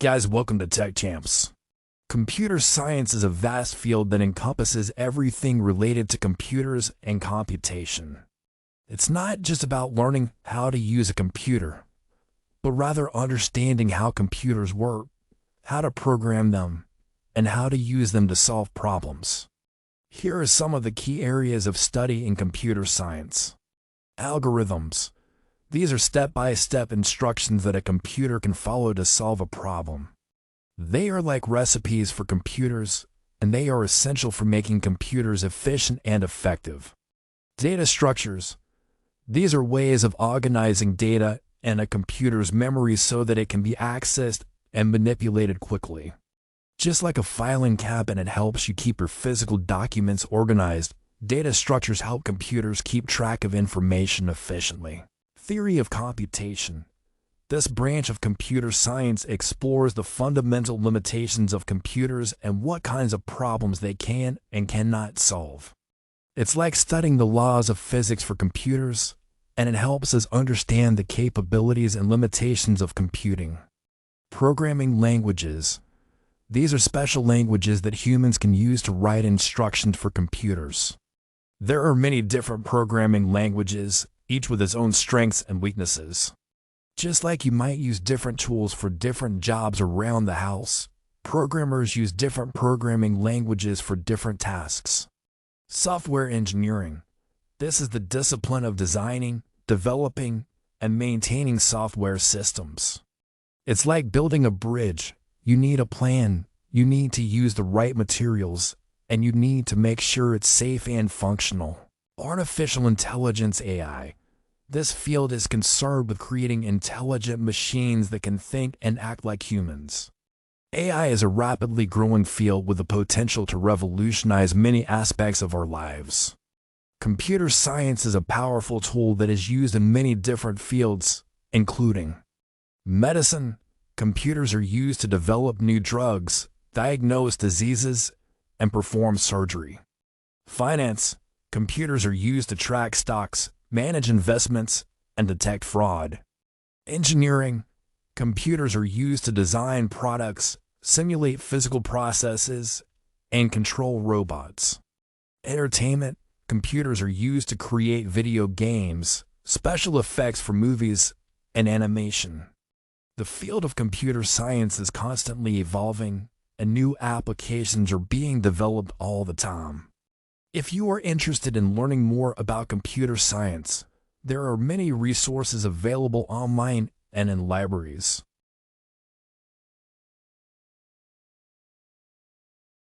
Guys, welcome to Tech Champs. Computer science is a vast field that encompasses everything related to computers and computation. It's not just about learning how to use a computer, but rather understanding how computers work, how to program them, and how to use them to solve problems. Here are some of the key areas of study in computer science. Algorithms. These are step-by-step instructions that a computer can follow to solve a problem. They are like recipes for computers, and they are essential for making computers efficient and effective. Data structures. These are ways of organizing data in a computer's memory so that it can be accessed and manipulated quickly. Just like a filing cabinet helps you keep your physical documents organized, data structures help computers keep track of information efficiently. Theory of computation. This branch of computer science explores the fundamental limitations of computers and what kinds of problems they can and cannot solve. It's like studying the laws of physics for computers, and it helps us understand the capabilities and limitations of computing. Programming languages. These are special languages that humans can use to write instructions for computers. There are many different programming languages, each with its own strengths and weaknesses. Just like you might use different tools for different jobs around the house, programmers use different programming languages for different tasks. Software engineering. This is the discipline of designing, developing, and maintaining software systems. It's like building a bridge. You need a plan, you need to use the right materials, and you need to make sure it's safe and functional. Artificial intelligence (AI). This field is concerned with creating intelligent machines that can think and act like humans. AI is a rapidly growing field with the potential to revolutionize many aspects of our lives. Computer science is a powerful tool that is used in many different fields, including medicine. Computers are used to develop new drugs, diagnose diseases, and perform surgery. Finance. Computers are used to track stocks, manage investments, and detect fraud. Engineering. Computers are used to design products, simulate physical processes, and control robots. Entertainment. Computers are used to create video games, special effects for movies, and animation. The field of computer science is constantly evolving, and new applications are being developed all the time. If you are interested in learning more about computer science, there are many resources available online and in libraries.